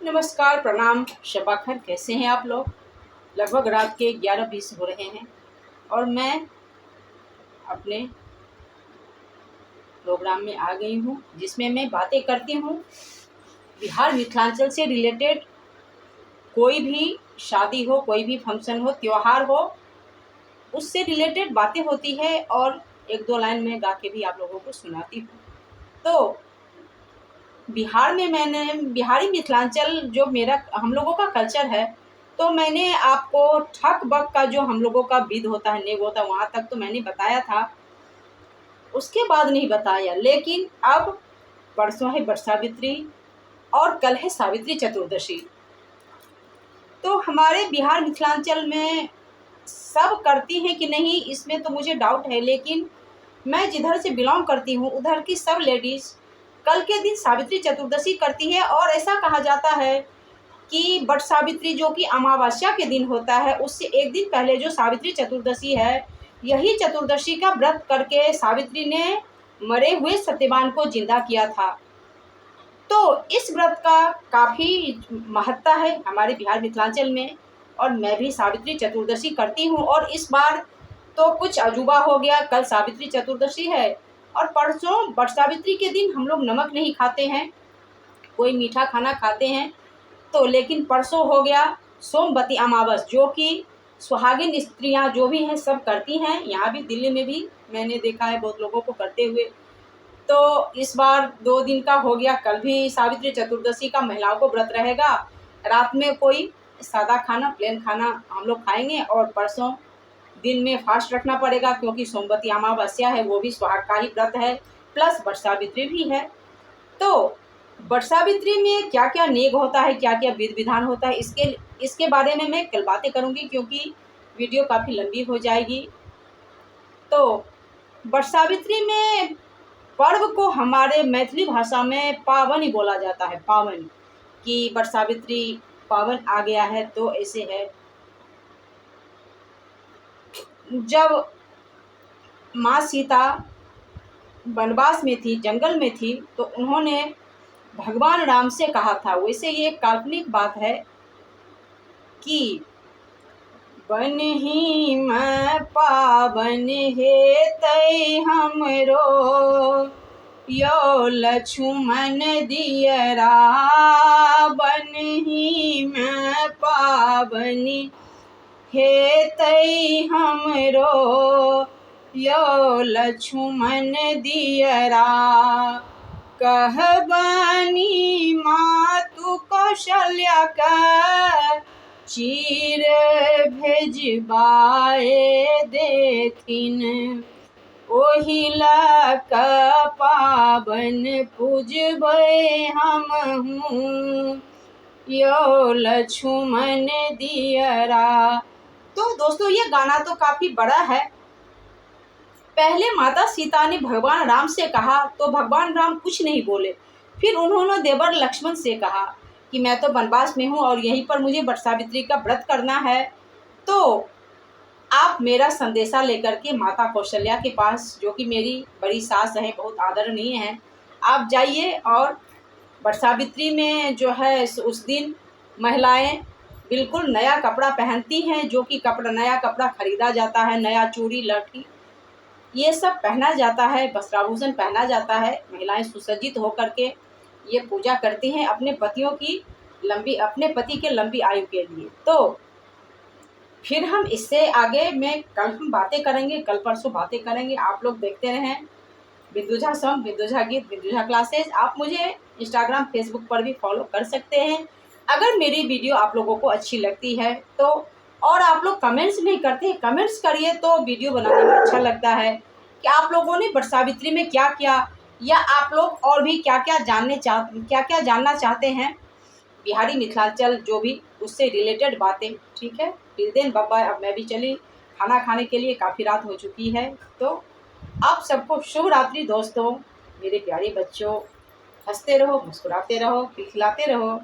नमस्कार, प्रणाम, शब खैर। कैसे हैं आप लोग? लगभग रात के 11:20 हो रहे हैं और मैं अपने प्रोग्राम में आ गई हूँ, जिसमें मैं बातें करती हूँ बिहार मिथिलांचल से रिलेटेड। कोई भी शादी हो, कोई भी फंक्शन हो, त्योहार हो, उससे रिलेटेड बातें होती है और एक दो लाइन में गा के भी आप लोगों को सुनाती हूँ। तो बिहार में मैंने बिहारी मिथिलांचल जो मेरा हम लोगों का कल्चर है, तो मैंने आपको ठक बक का जो हम लोगों का विध होता है, नेग होता है, वहाँ तक तो मैंने बताया था। उसके बाद नहीं बताया, लेकिन अब परसों है वट सावित्री और कल है सावित्री चतुर्दशी। तो हमारे बिहार मिथिलांचल में सब करती हैं कि नहीं, इसमें तो मुझे डाउट है, लेकिन मैं जिधर से बिलोंग करती हूँ उधर की सब लेडीज़ कल के दिन सावित्री चतुर्दशी करती है। और ऐसा कहा जाता है कि वट सावित्री जो कि अमावस्या के दिन होता है, उससे एक दिन पहले जो सावित्री चतुर्दशी है, यही चतुर्दशी का व्रत करके सावित्री ने मरे हुए सत्यवान को जिंदा किया था। तो इस व्रत का काफ़ी महत्ता है हमारे बिहार मिथिलांचल में, और मैं भी सावित्री चतुर्दशी करती हूँ। और इस बार तो कुछ अजूबा हो गया, कल सावित्री चतुर्दशी है और परसों वट सावित्री के दिन हम लोग नमक नहीं खाते हैं, कोई मीठा खाना खाते हैं। तो लेकिन परसों हो गया सोमवती अमावस, जो कि सुहागिन स्त्रियां जो भी हैं सब करती हैं। यहाँ भी दिल्ली में भी मैंने देखा है बहुत लोगों को करते हुए। तो इस बार 2 दिन का हो गया, कल भी सावित्री चतुर्दशी का महिलाओं को व्रत रहेगा। रात में कोई सादा खाना, प्लेन खाना हम लोग खाएंगे और परसों दिन में फास्ट रखना पड़ेगा, क्योंकि सोमवती अमावस्या है, वो भी सुहाग का ही व्रत है, प्लस वट सावित्री भी है। तो वट सावित्री में क्या क्या नेग होता है, क्या क्या विधि विधान होता है, इसके बारे में मैं कल बातें करूंगी, क्योंकि वीडियो काफ़ी लंबी हो जाएगी। तो वट सावित्री में पर्व को हमारे मैथिली भाषा में पावन बोला जाता है। पावन कि वट सावित्री पावन आ गया है, तो ऐसे है। जब माँ सीता वनवास में थी, जंगल में थी, तो उन्होंने भगवान राम से कहा था, वैसे ये एक काल्पनिक बात है, कि बनहि में पावन हेतै हमरो, यो लक्ष्मण दियरा। बनहि में पावन हेतै हमरो, यो लक्ष्मण दियरा। कहबनी मातु कौशल्या का, चीर भेजबाए देथिन। ओहिला का पावन पूजबै हमहूँ, यो लक्ष्मण दियरा। तो दोस्तों, ये गाना तो काफ़ी बड़ा है। पहले माता सीता ने भगवान राम से कहा तो भगवान राम कुछ नहीं बोले। फिर उन्होंने देवर लक्ष्मण से कहा कि मैं तो वनवास में हूँ और यहीं पर मुझे वट सावित्री का व्रत करना है, तो आप मेरा संदेशा लेकर के माता कौशल्या के पास, जो कि मेरी बड़ी सास है, बहुत आदरणीय है, आप जाइए। और वट सावित्री में जो है उस दिन महिलाएं बिल्कुल नया कपड़ा पहनती हैं, जो कि नया कपड़ा खरीदा जाता है, नया चूड़ी लहठी ये सब पहना जाता है, वस्त्राभूषण पहना जाता है। महिलाएं सुसज्जित होकर के ये पूजा करती हैं अपने पति के लंबी आयु के लिए। तो फिर हम इससे आगे में कल हम बातें करेंगे, कल परसों बातें करेंगे। आप लोग देखते रहें बिंदुझा सॉन्ग, बिंदुझा गीत, बिंदुझा क्लासेस। आप मुझे इंस्टाग्राम, फेसबुक पर भी फॉलो कर सकते हैं। अगर मेरी वीडियो आप लोगों को अच्छी लगती है तो, और आप लोग कमेंट्स नहीं करते, कमेंट्स करिए तो वीडियो बनाने में अच्छा लगता है कि आप लोगों ने वट सावित्री में क्या किया, या आप लोग और भी क्या क्या जानना चाहते हैं बिहारी मिथिलांचल जो भी, उससे रिलेटेड बातें। ठीक है, टिल देन बाय बाय। अब मैं भी चली खाना खाने के लिए, काफ़ी रात हो चुकी है। तो आप सबको शुभ रात्रि दोस्तों, मेरे प्यारे बच्चों। हंसते रहो, मुस्कुराते रहो, खिलखिलाते रहो।